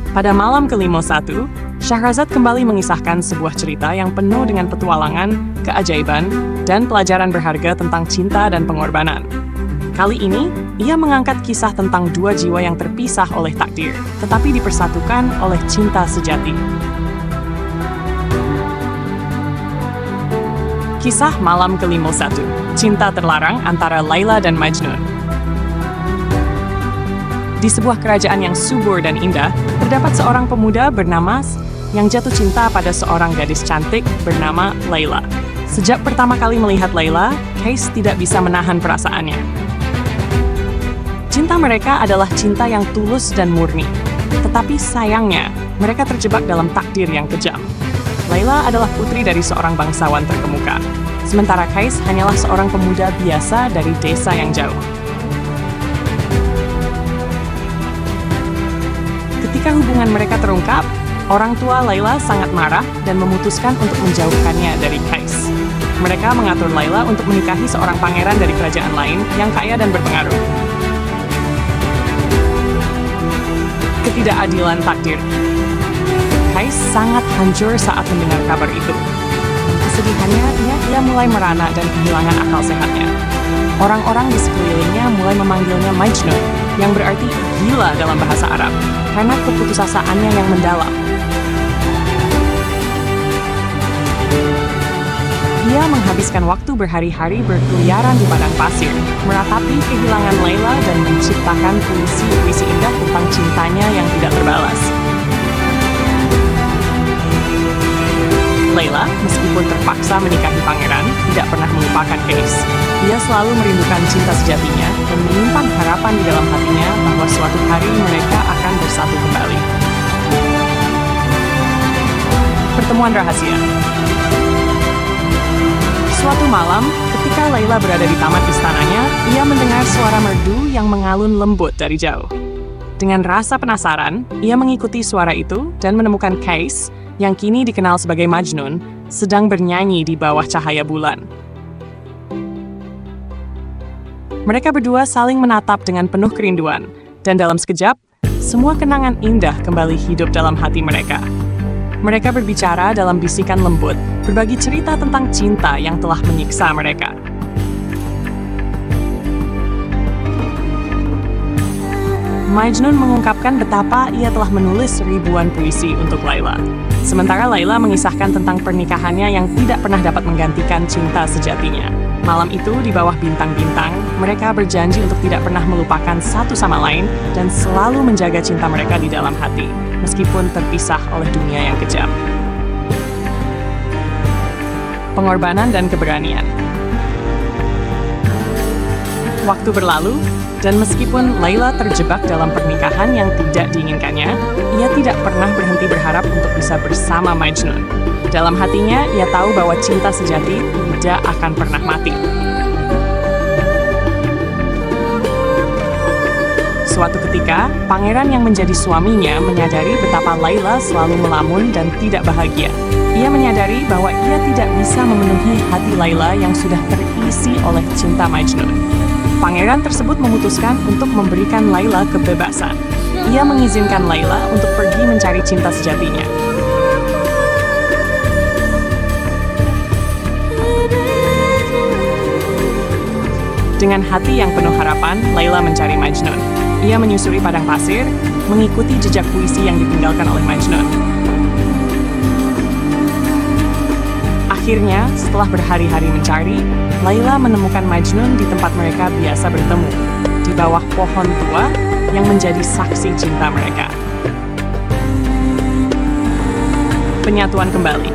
Pada malam ke-51, Syahrazad kembali mengisahkan sebuah cerita yang penuh dengan petualangan, keajaiban, dan pelajaran berharga tentang cinta dan pengorbanan. Kali ini, ia mengangkat kisah tentang dua jiwa yang terpisah oleh takdir, tetapi dipersatukan oleh cinta sejati. Kisah malam ke-51, cinta terlarang antara Laila dan Majnun. Di sebuah kerajaan yang subur dan indah, terdapat seorang pemuda bernama yang jatuh cinta pada seorang gadis cantik bernama Laila. Sejak pertama kali melihat Laila, Qais tidak bisa menahan perasaannya. Cinta mereka adalah cinta yang tulus dan murni. Tetapi sayangnya, mereka terjebak dalam takdir yang kejam. Laila adalah putri dari seorang bangsawan terkemuka, sementara Qais hanyalah seorang pemuda biasa dari desa yang jauh. Ketika hubungan mereka terungkap, orang tua Laila sangat marah dan memutuskan untuk menjauhkannya dari Qais. Mereka mengatur Laila untuk menikahi seorang pangeran dari kerajaan lain yang kaya dan berpengaruh. Ketidakadilan takdir. Qais sangat hancur saat mendengar kabar itu. Kesedihannya, ia mulai merana dan kehilangan akal sehatnya. Orang-orang di sekelilingnya mulai memanggilnya Majnun, yang berarti gila dalam bahasa Arab, karena keputusasaannya yang mendalam. Ia menghabiskan waktu berhari-hari berkeliaran di padang pasir, meratapi kehilangan Laila dan menciptakan puisi-puisi indah tentang cintanya yang tidak terbalas. Laila, meskipun terpaksa menikahi pangeran, tidak pernah melupakan Qais. Ia selalu merindukan cinta sejatinya dan menyimpan harapan di dalam hatinya bahwa suatu hari mereka akan bersatu kembali. Pertemuan rahasia. Suatu malam, ketika Laila berada di taman istananya, ia mendengar suara merdu yang mengalun lembut dari jauh. Dengan rasa penasaran, ia mengikuti suara itu dan menemukan Qais, yang kini dikenal sebagai Majnun, sedang bernyanyi di bawah cahaya bulan. Mereka berdua saling menatap dengan penuh kerinduan, dan dalam sekejap, semua kenangan indah kembali hidup dalam hati mereka. Mereka berbicara dalam bisikan lembut, berbagi cerita tentang cinta yang telah menyiksa mereka. Majnun mengungkapkan betapa ia telah menulis ribuan puisi untuk Laila. Sementara Laila mengisahkan tentang pernikahannya yang tidak pernah dapat menggantikan cinta sejatinya. Malam itu, di bawah bintang-bintang, mereka berjanji untuk tidak pernah melupakan satu sama lain dan selalu menjaga cinta mereka di dalam hati, meskipun terpisah oleh dunia yang kejam. Pengorbanan dan keberanian. Waktu berlalu, dan meskipun Laila terjebak dalam pernikahan yang tidak diinginkannya, ia tidak pernah berhenti berharap untuk bisa bersama Majnun. Dalam hatinya, ia tahu bahwa cinta sejati tidak akan pernah mati. Suatu ketika, pangeran yang menjadi suaminya menyadari betapa Laila selalu melamun dan tidak bahagia. Ia menyadari bahwa ia tidak bisa memenuhi hati Laila yang sudah terisi oleh cinta Majnun. Pangeran tersebut memutuskan untuk memberikan Laila kebebasan. Ia mengizinkan Laila untuk pergi mencari cinta sejatinya. Dengan hati yang penuh harapan, Laila mencari Majnun. Ia menyusuri padang pasir, mengikuti jejak puisi yang ditinggalkan oleh Majnun. Akhirnya, setelah berhari-hari mencari, Laila menemukan Majnun di tempat mereka biasa bertemu, di bawah pohon tua yang menjadi saksi cinta mereka. Penyatuan kembali.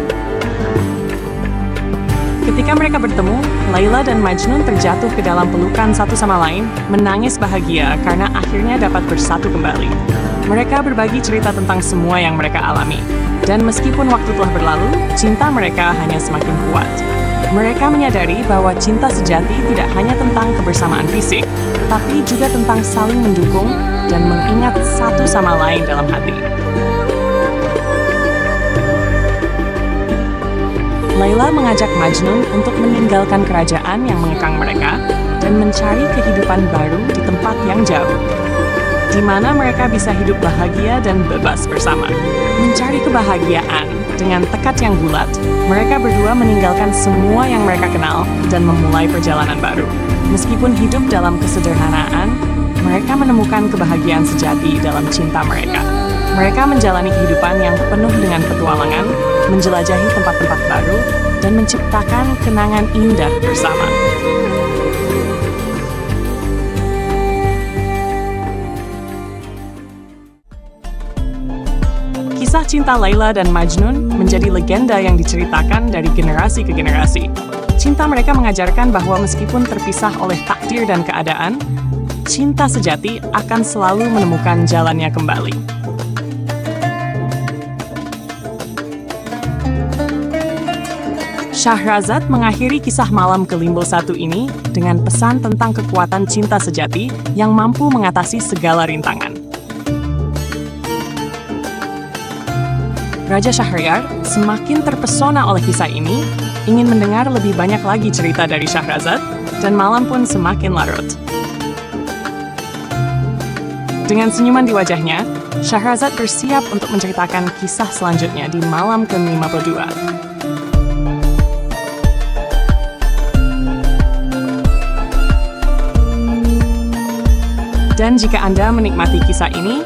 Ketika mereka bertemu, Laila dan Majnun terjatuh ke dalam pelukan satu sama lain, menangis bahagia karena akhirnya dapat bersatu kembali. Mereka berbagi cerita tentang semua yang mereka alami. Dan meskipun waktu telah berlalu, cinta mereka hanya semakin kuat. Mereka menyadari bahwa cinta sejati tidak hanya tentang kebersamaan fisik, tapi juga tentang saling mendukung dan mengingat satu sama lain dalam hati. Laila mengajak Majnun untuk meninggalkan kerajaan yang mengekang mereka dan mencari kehidupan baru di tempat yang jauh. di mana mereka bisa hidup bahagia dan bebas bersama. Mencari kebahagiaan dengan tekad yang bulat, mereka berdua meninggalkan semua yang mereka kenal dan memulai perjalanan baru. Meskipun hidup dalam kesederhanaan, mereka menemukan kebahagiaan sejati dalam cinta mereka. Mereka menjalani kehidupan yang penuh dengan petualangan, menjelajahi tempat-tempat baru, dan menciptakan kenangan indah bersama. Kisah cinta Laila dan Majnun menjadi legenda yang diceritakan dari generasi ke generasi. Cinta mereka mengajarkan bahwa meskipun terpisah oleh takdir dan keadaan, cinta sejati akan selalu menemukan jalannya kembali. Shahrazad mengakhiri kisah malam ke Limbel 1 ini dengan pesan tentang kekuatan cinta sejati yang mampu mengatasi segala rintangan. Raja Shahryar semakin terpesona oleh kisah ini, ingin mendengar lebih banyak lagi cerita dari Shahrazad, dan malam pun semakin larut. Dengan senyuman di wajahnya, Shahrazad bersiap untuk menceritakan kisah selanjutnya di malam ke-52. Dan jika Anda menikmati kisah ini,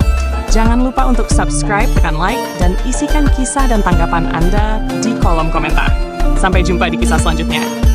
jangan lupa untuk subscribe, tekan like, dan isikan kisah dan tanggapan Anda di kolom komentar. Sampai jumpa di kisah selanjutnya.